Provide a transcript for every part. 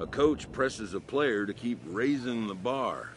A coach presses a player to keep raising the bar.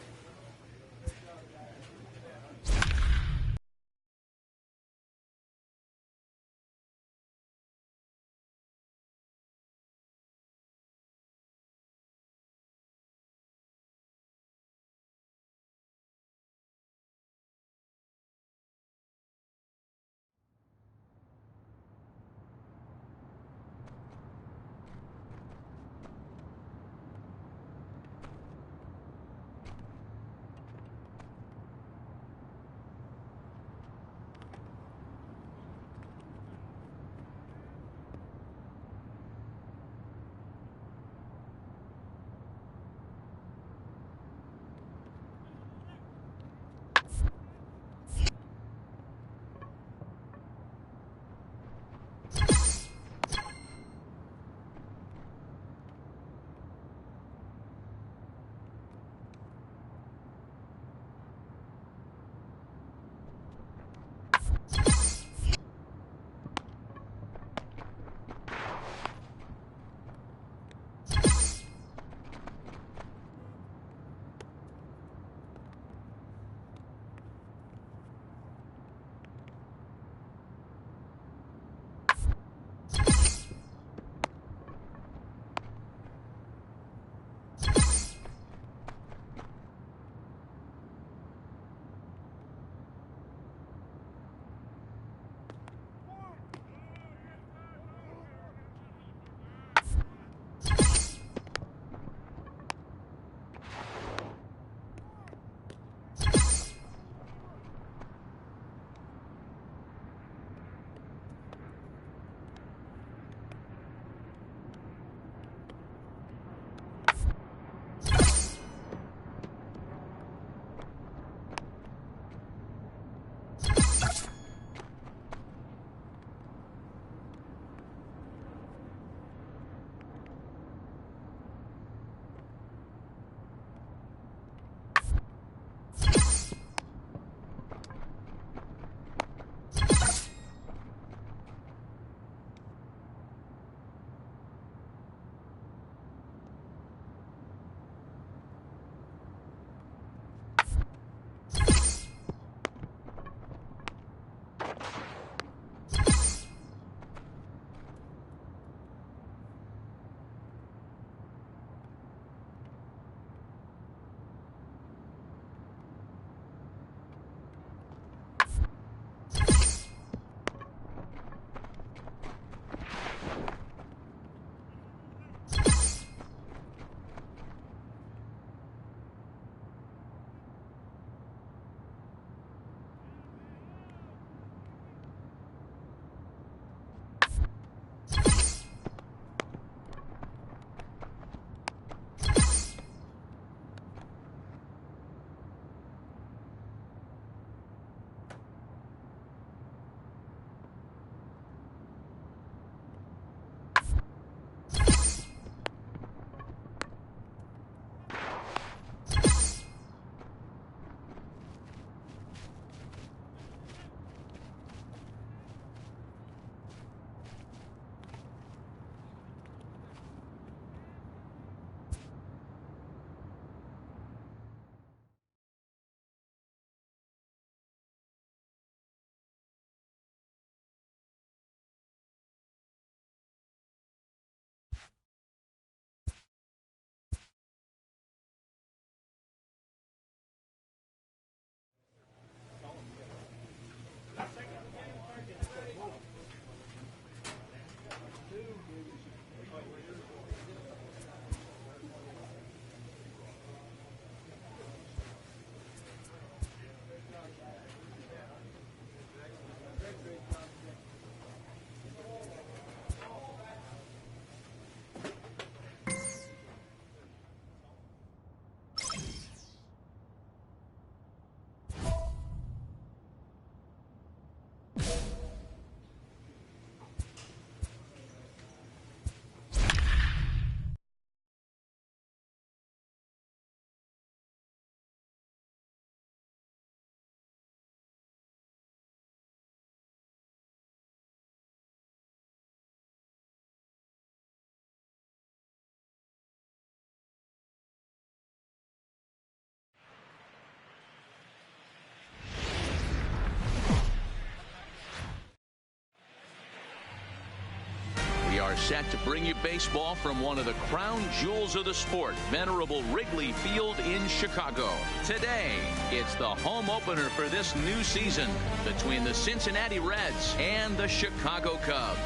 are set to bring you baseball from one of the crown jewels of the sport, venerable Wrigley Field in Chicago. Today, it's the home opener for this new season between the Cincinnati Reds and the Chicago Cubs.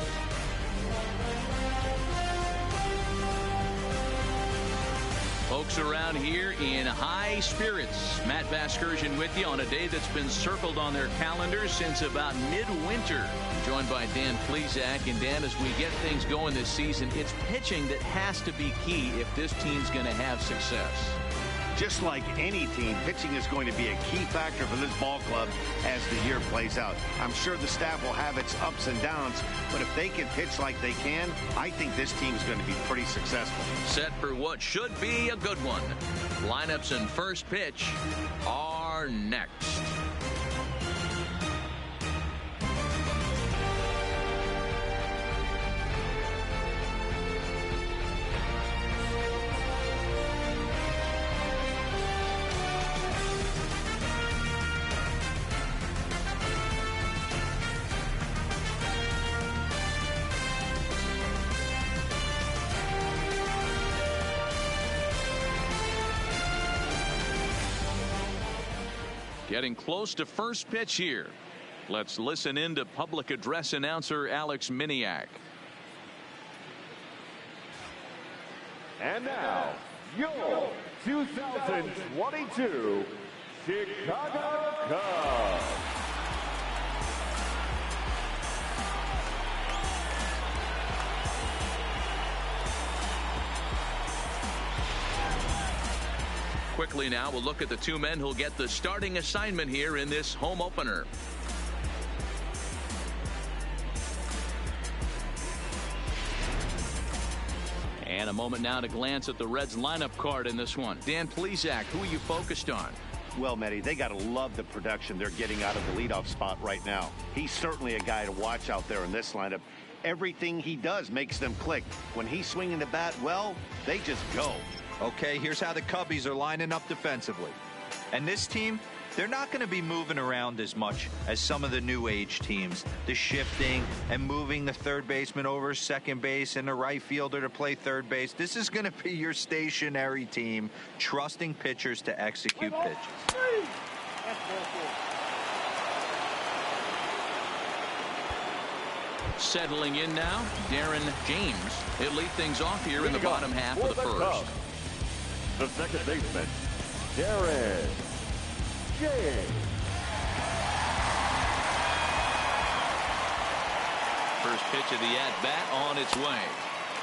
Folks around here in high spirits. Matt Vasgersian with you on a day that's been circled on their calendars since about midwinter. Joined by Dan Plesac. And Dan, as we get things going this season, it's pitching that has to be key if this team's going to have success. Just like any team, pitching is going to be a key factor for this ball club as the year plays out. I'm sure the staff will have its ups and downs, but if they can pitch like they can, I think this team is going to be pretty successful. Set for what should be a good one. Lineups and first pitch are next. Getting close to first pitch here. Let's listen in to public address announcer Alex Miniak. And now, your 2022 Chicago Cubs. Quickly now, we'll look at the two men who'll get the starting assignment here in this home opener. And a moment now to glance at the Reds lineup card in this one. Dan Plesac, who are you focused on? Well, Matty, they got to love the production they're getting out of the leadoff spot right now. He's certainly a guy to watch out there in this lineup. Everything he does makes them click. When he's swinging the bat, well, they just go. Okay, here's how the Cubbies are lining up defensively. And this team, they're not going to be moving around as much as some of the new age teams. The shifting and moving the third baseman over second base and the right fielder to play third base. This is going to be your stationary team, trusting pitchers to execute pitches. Settling in now, Darren James. He'll lead things off here in the bottom half of the first. The second baseman, Darren James. First pitch of the at-bat on its way.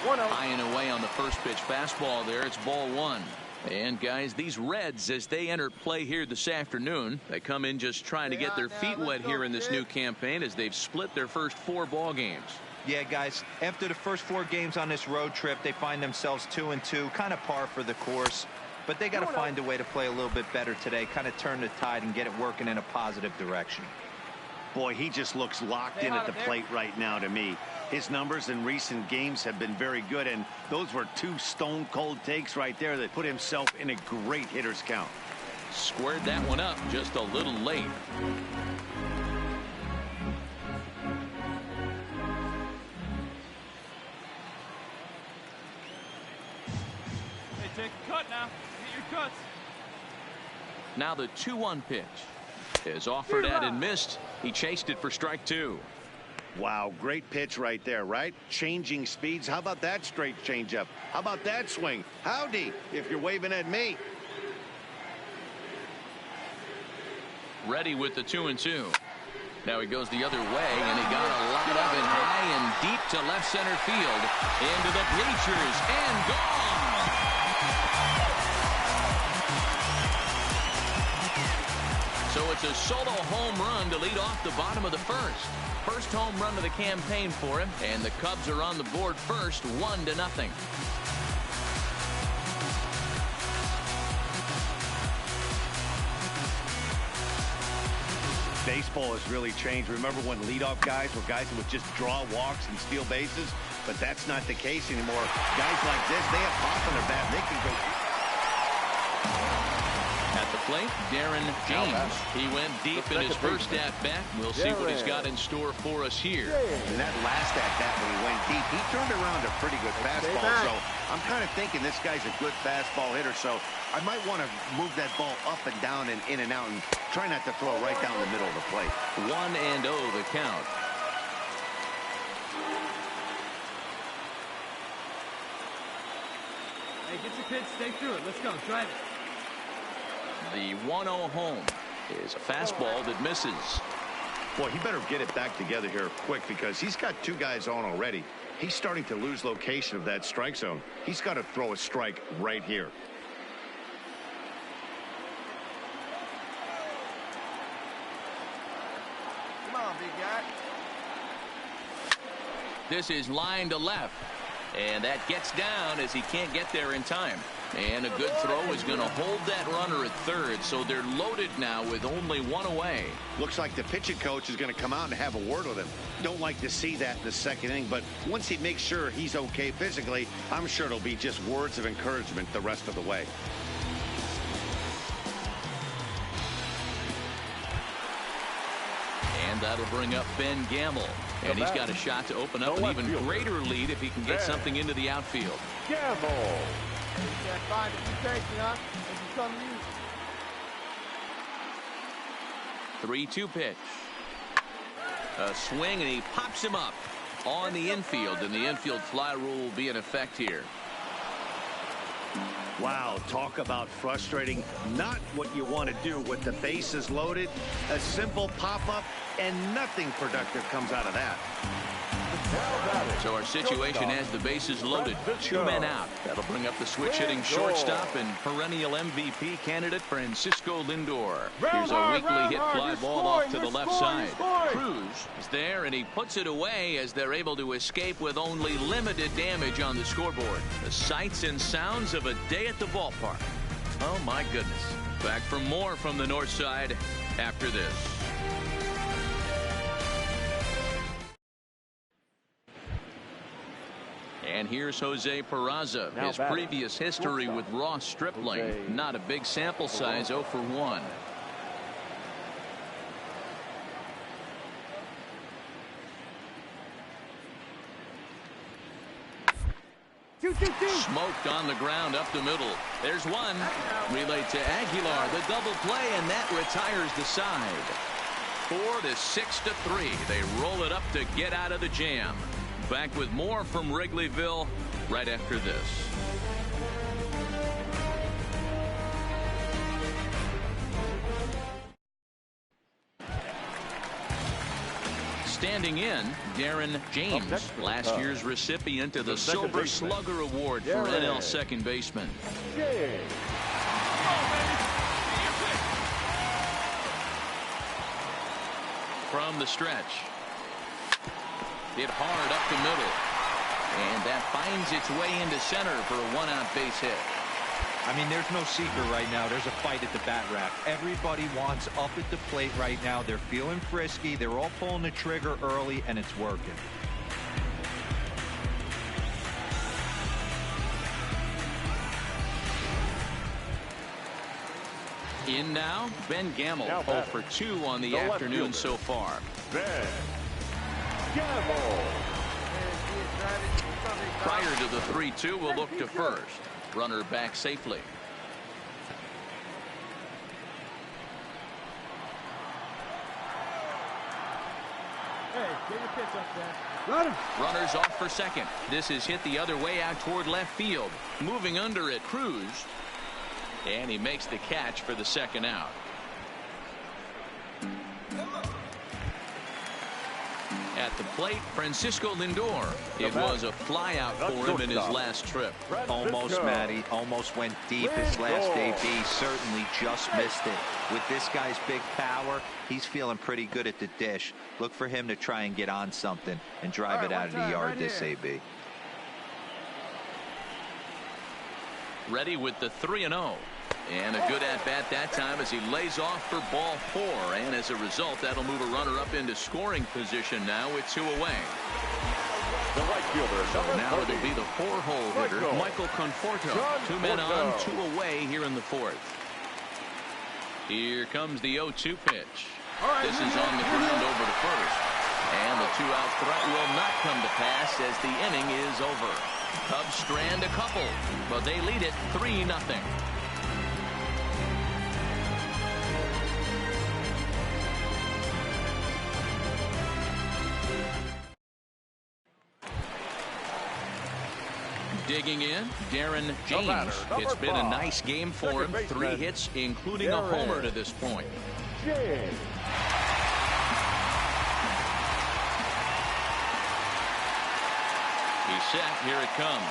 High and away on the first pitch fastball there. It's ball one. And guys, these Reds, as they enter play here this afternoon, they come in just trying to get their feet wet here in this new campaign as they've split their first 4 ball games. Yeah, guys, after the first 4 games on this road trip, they find themselves 2-2, kind of par for the course. But they got to find a way to play a little bit better today, kind of turn the tide and get it working in a positive direction. Boy, he just looks locked in at the plate right now to me. His numbers in recent games have been very good, and those were 2 stone-cold takes right there that put himself in a great hitter's count. Squared that one up just a little late. Take a cut now. Get your cuts. Now the 2-1 pitch is offered at and missed. He chased it for strike 2. Wow, great pitch right there, right? Changing speeds. How about that straight changeup? How about that swing? Howdy, if you're waving at me. Ready with the 2-2. Now he goes the other way, and he got a lot of it high and deep to left center field. Into the bleachers and gone. So it's a solo home run to lead off the bottom of the first. First home run of the campaign for him, and the Cubs are on the board first, 1-0. Baseball has really changed. Remember when leadoff guys were guys who would just draw walks and steal bases? But that's not the case anymore. Guys like this, they have pop in their bat. They can go. At the plate, Darren James. He went deep in his first at-bat. We'll see what he's got in store for us here. And that last at-bat when he went deep, he turned around a pretty good fastball. So I'm kind of thinking this guy's a good fastball hitter. So I might want to move that ball up and down and in and out and try not to throw it right down the middle of the plate. 1-0 the count. Hey, get your pitch, stay through it. Let's go, drive it. The 1-0 home is a fastball that misses. Boy, he better get it back together here quick because he's got two guys on already. He's starting to lose location of that strike zone. He's got to throw a strike right here. Come on, big guy. This is line to left. And that gets down as he can't get there in time. And a good throw is going to hold that runner at third. So they're loaded now with only one away. Looks like the pitching coach is going to come out and have a word with him. Don't like to see that in the second inning, but once he makes sure he's okay physically, I'm sure it'll be just words of encouragement the rest of the way. And that'll bring up Ben Gamble. And he's got a shot to open up an even greater lead if he can get something into the outfield. Gamble. 3-2 pitch. A swing, and he pops him up on the infield, and the infield fly rule will be in effect here. Wow, talk about frustrating. Not what you want to do with the bases loaded. A simple pop-up, and nothing productive comes out of that. So our situation has the bases loaded. 2 men out. That'll bring up the switch-hitting shortstop and perennial MVP candidate Francisco Lindor. Here's a weakly hit fly ball off to the left side. Cruz is there, and he puts it away as they're able to escape with only limited damage on the scoreboard. The sights and sounds of a day at the ballpark. Oh, my goodness. Back for more from the north side after this. And here's Jose Peraza. His previous history with Ross Stripling. Not a big sample size, 0 for 1. Smoked on the ground up the middle. There's one. Relayed to Aguilar. The double play, and that retires the side. 4-6-3. They roll it up to get out of the jam. Back with more from Wrigleyville right after this. Standing in, Darren James, last year's recipient of the Silver Slugger Award for NL second baseman. From the stretch. Hit hard up the middle. And that finds its way into center for a one-out base hit. I mean, there's no secret right now. There's a fight at the bat rack. Everybody wants up at the plate right now. They're feeling frisky. They're all pulling the trigger early, and it's working. In now, Ben Gamble, 0 for 2 on the afternoon so far. Ben Gamble. Prior to the 3-2, we'll look to first. Runner back safely. Hey, get your pitch up there. Runners off for second. This is hit the other way out toward left field. Moving under it, Cruz. And he makes the catch for the second out. At the plate, Francisco Lindor. It was a fly out for him in his last trip. Almost, Matty. Almost went deep his last AB. Certainly just missed it. With this guy's big power, he's feeling pretty good at the dish. Look for him to try and get on something and drive it out of the yard this AB. Ready with the 3-0. And a good at-bat that time as he lays off for ball 4. And as a result, that'll move a runner up into scoring position now with 2 away. The right fielder, So now it'll be the 4-hole hitter, Michael Conforto. 2 men on, 2 away here in the 4th. Here comes the 0-2 pitch. This is on the ground over to first. And the 2-out threat will not come to pass as the inning is over. Cubs strand a couple, but they lead it 3-0. Digging in, Darren James. It's been a nice game for him. 3 hits, including a homer to this point. He's set. Here it comes.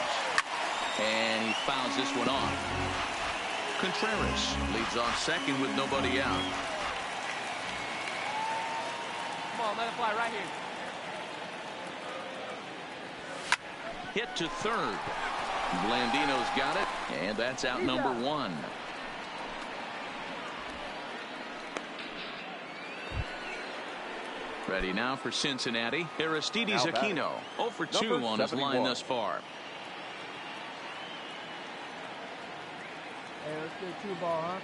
And he fouls this one off. Contreras leads off second with nobody out. Come on, let it fly right here. Hit to third. Blandino's got it, and that's out number 1. Ready now for Cincinnati. Aristides Aquino 0 for 2 on his line thus far. Hey, let's get a 2-ball, huh?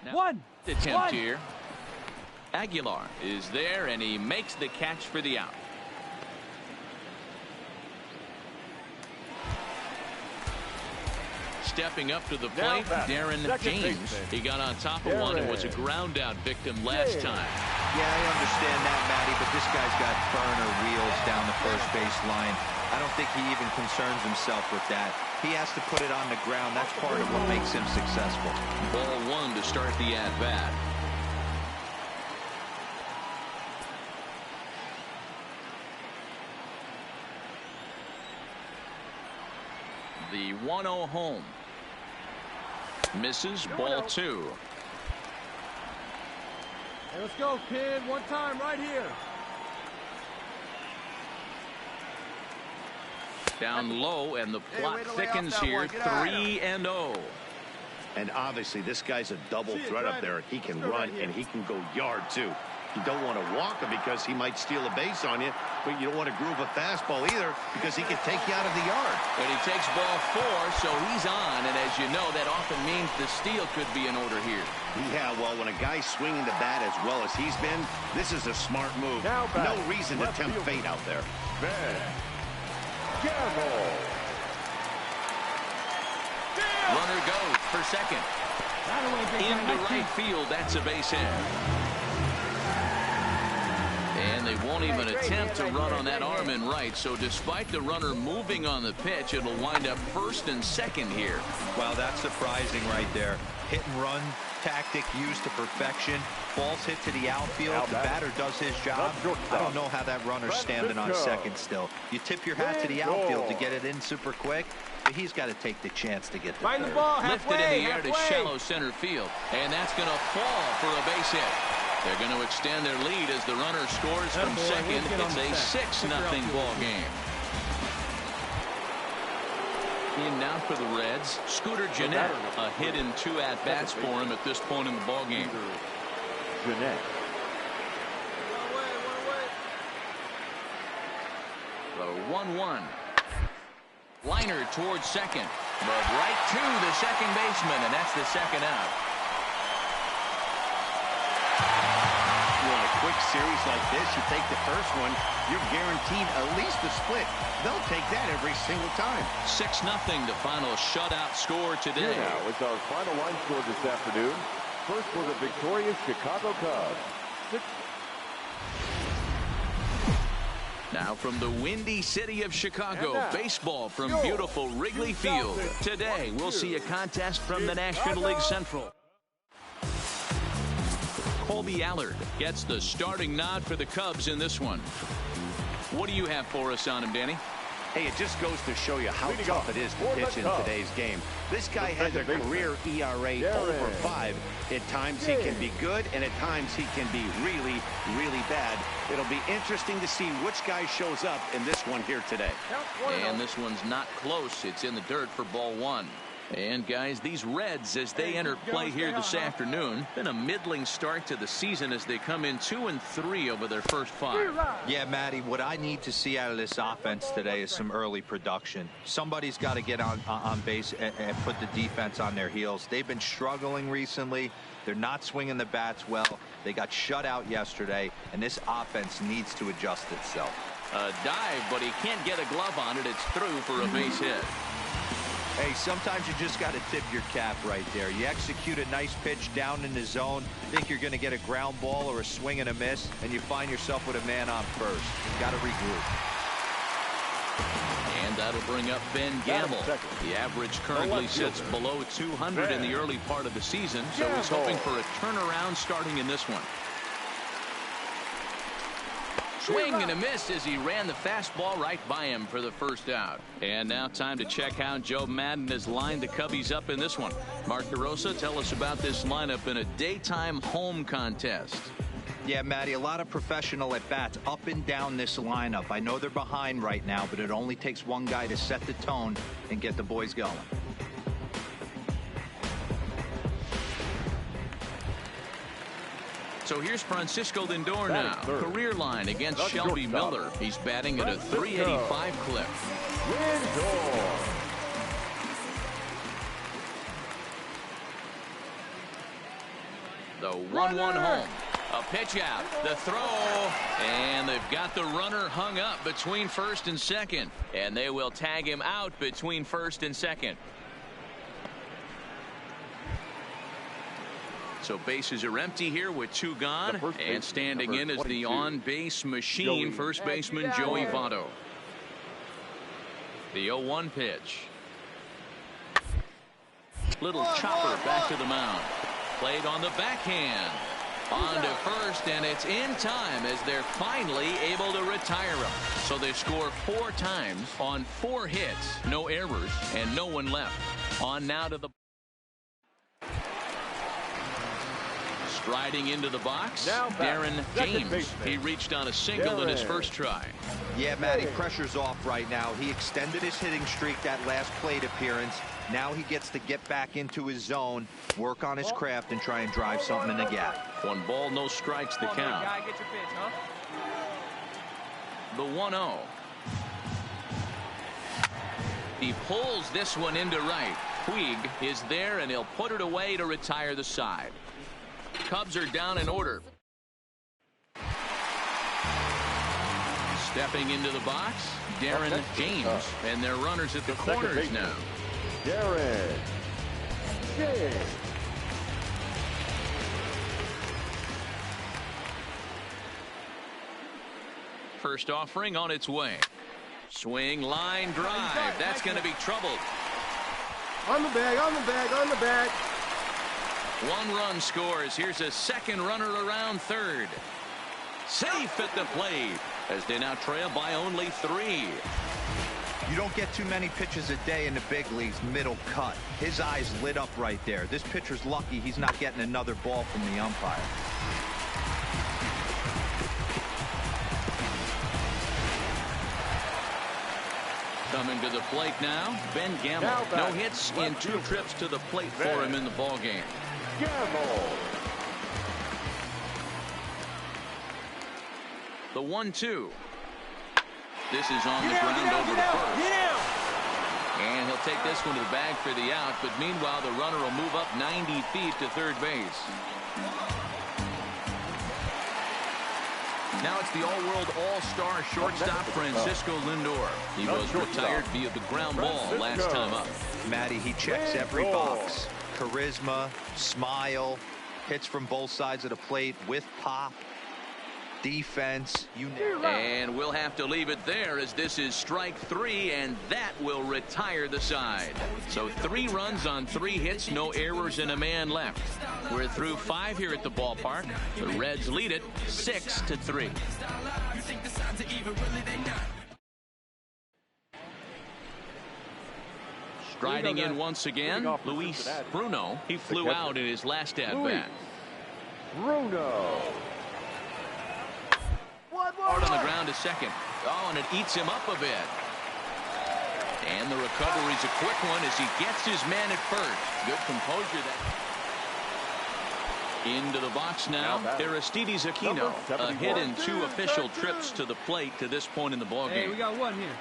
Now, one attempt here. Aguilar is there, and he makes the catch for the out. Stepping up to the plate, Darren James. He got on top of one and was a ground out victim last time. Yeah, I understand that, Matty, but this guy's got burner wheels down the first base line. I don't think he even concerns himself with that. He has to put it on the ground. That's part of what makes him successful. Ball 1 to start the at-bat. The 1-0 home. Misses, ball 2. Hey, let's go, kid. One time right here. Down low, and the plot thickens here. 3-0. And obviously, this guy's a double threat up there. He can run, and he can go yard, too. You don't want to walk him because he might steal a base on you, but you don't want to groove a fastball either because he can take you out of the yard. And he takes ball 4, so he's on, and as you know, that often means the steal could be in order here. Yeah, well, when a guy's swinging the bat as well as he's been, this is a smart move. No reason to tempt fate out there. Runner goes for second. Into right field, that's a base hit. And they won't even attempt to run on that arm in right, so despite the runner moving on the pitch, it'll wind up first and second here. Well, that's surprising right there. Hit and run tactic used to perfection. Ball's hit to the outfield. The batter does his job. I don't know how that runner's standing on second still. You tip your hat to the outfield to get it in super quick, but he's got to take the chance to get the Find the ball halfway, lifted in the air to shallow center field, and that's going to fall for a base hit. They're going to extend their lead as the runner scores from second. It's a 6-0 ball game. In now for the Reds, Scooter Gennett. A hit in 2 at-bats for him at this point in the ball game. The 1-1. Liner towards second, but right to the second baseman, and that's the second out. Quick series like this, you take the first one, you're guaranteed at least a split. They'll take that every single time. 6-0, the final shutout score today. Here now is our final line score this afternoon. First for the victorious Chicago Cubs. Now from the windy city of Chicago, baseball from beautiful Wrigley Field. Today we'll see a contest from the National League Central. Colby Allard gets the starting nod for the Cubs in this one. What do you have for us on him, Danny? Hey, it just goes to show you how tough it is to pitch in today's game. This guy has a career ERA over 5. At times he can be good, and at times he can be really, really bad. It'll be interesting to see which guy shows up in this one here today. And this one's not close. It's in the dirt for ball 1. And guys, these Reds, as they enter play here this afternoon, been a middling start to the season as they come in 2-3 over their first 5. Yeah, Matty, what I need to see out of this offense today is some early production. Somebody's got to get on base and put the defense on their heels. They've been struggling recently. They're not swinging the bats well. They got shut out yesterday, and this offense needs to adjust itself. A dive, but he can't get a glove on it. It's through for a base hit. Hey, sometimes you just got to tip your cap right there. You execute a nice pitch down in the zone, think you're going to get a ground ball or a swing and a miss, and you find yourself with a man on first. Got to regroup. And that'll bring up Ben Gamble. The average currently sits below 200 in the early part of the season, so he's hoping for a turnaround starting in this one. Swing and a miss as he ran the fastball right by him for the first out. And now time to check how Joe Madden has lined the Cubbies up in this one. Mark DeRosa, tell us about this lineup in a daytime home contest. Yeah, Matty, a lot of professional at-bats up and down this lineup. I know they're behind right now, but it only takes one guy to set the tone and get the boys going. So here's Francisco Lindor now. Career line against Shelby Miller. He's batting at a .385 clip. The 1-1 home. A pitch out. The throw. And they've got the runner hung up between first and second. And they will tag him out between first and second. So bases are empty here with 2 gone, and standing in is the on-base machine, first baseman Joey Votto. The 0-1 pitch. Little chopper back to the mound. Played on the backhand. On to first, and it's in time as they're finally able to retire him. So they score 4 times on 4 hits, no errors, and no one left. On now to the Riding into the box, Darren James. He reached on a single in his first try. Yeah, Matty, pressure's off right now. He extended his hitting streak that last plate appearance. Now he gets to get back into his zone, work on his craft, and try and drive something in the gap. 1 ball, no strikes the count. The 1-0. He pulls this one into right. Puig is there, and he'll put it away to retire the side. Cubs are down in order. Stepping into the box, Darren James, and their runners at the corners now. Darren James. First offering on its way. Swing, line, drive. That's going to be troubled. On the bag, on the bag, on the bag. 1 run scores. Here's a second runner around third. Safe at the plate as they now trail by only 3. You don't get too many pitches a day in the big leagues middle cut. His eyes lit up right there. This pitcher's lucky he's not getting another ball from the umpire. Coming to the plate now, Ben Gamble. No hits in 2 trips to the plate for him in the ballgame. Gamble. The 1-2. This is on the ground over to first. And he'll take this one to the bag for the out, but meanwhile the runner will move up 90 feet to third base. Now it's the all-world all-star shortstop Francisco Lindor. He was retired via the ground ball last time up. Matty, he checks every box. Charisma, smile, hits from both sides of the plate with pop, defense, you name it. And we'll have to leave it there as this is strike 3, and that will retire the side. So 3 runs on 3 hits, no errors, and a man left. We're through 5 here at the ballpark. The Reds lead it 6-3. Striding in once again, Luis Bruno. He flew out in his last at-bat. Bruno. Hard on the ground to second. Oh, and it eats him up a bit. And And the recovery's a quick one as he gets his man at first. Good composure there. Into the box now, Aristides Aquino. A hit in 2 official trips to the plate to this point in the ballgame. Hey, we got one here.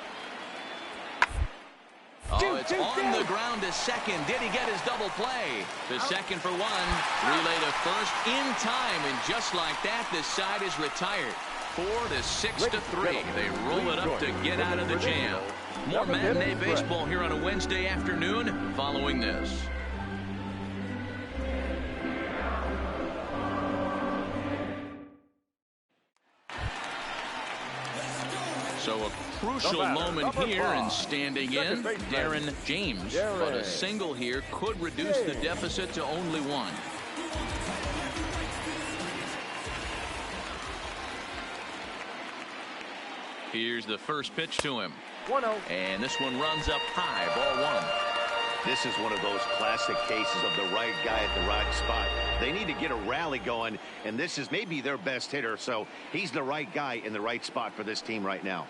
Oh, it's on the ground to second. Did he get his double play? To second for 1. Relay to first in time. And just like that, this side is retired. 4-6-3. They roll it up to get out of the jam. More matinee baseball here on a Wednesday afternoon following this. So a crucial moment here, and standing in, Darren James. But a single here could reduce the deficit to only 1. Here's the first pitch to him. 1-0. And this one runs up high, ball 1. This is one of those classic cases of the right guy at the right spot. They need to get a rally going, and this is maybe their best hitter, so he's the right guy in the right spot for this team right now.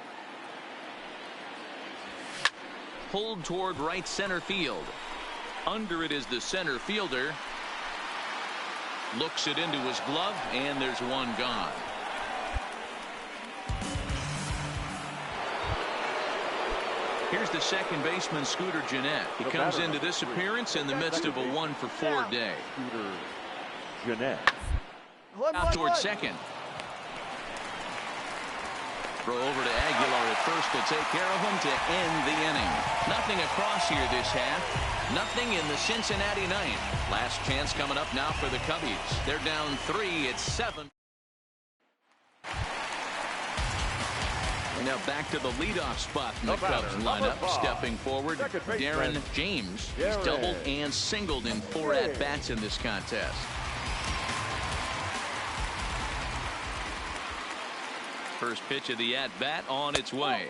Pulled toward right center field. Under it is the center fielder. Looks it into his glove, and there's one gone. Here's the second baseman, Scooter Gennett. He comes into this appearance in the midst of a 1-for-4 day. Scooter Gennett. Out towards second. Throw over to Aguilar at first to take care of him to end the inning. Nothing across here this half. Nothing in the Cincinnati ninth. Last chance coming up now for the Cubbies. They're down 3. It's 7. Now back to the leadoff spot in the Cubs lineup. Stepping forward, Darren James. He's doubled and singled in 4 at-bats in this contest. First pitch of the at-bat on its way.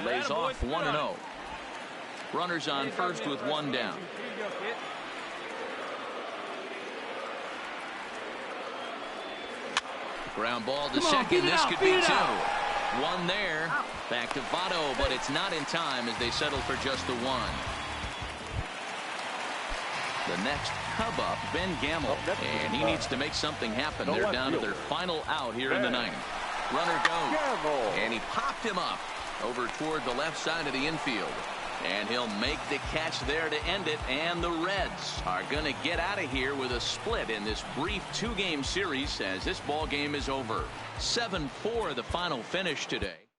Lays off 1-0. Runners on first with 1 down. Ground ball to second. This could be 2. 1 there. Back to Votto, but it's not in time as they settle for just the 1. The next Cub up, Ben Gamble, and he needs to make something happen. They're down to their final out here in the 9th. Runner goes, and he popped him up over toward the left side of the infield. And he'll make the catch there to end it, and the Reds are going to get out of here with a split in this brief 2-game series as this ball game is over. 7-4 the final finish today.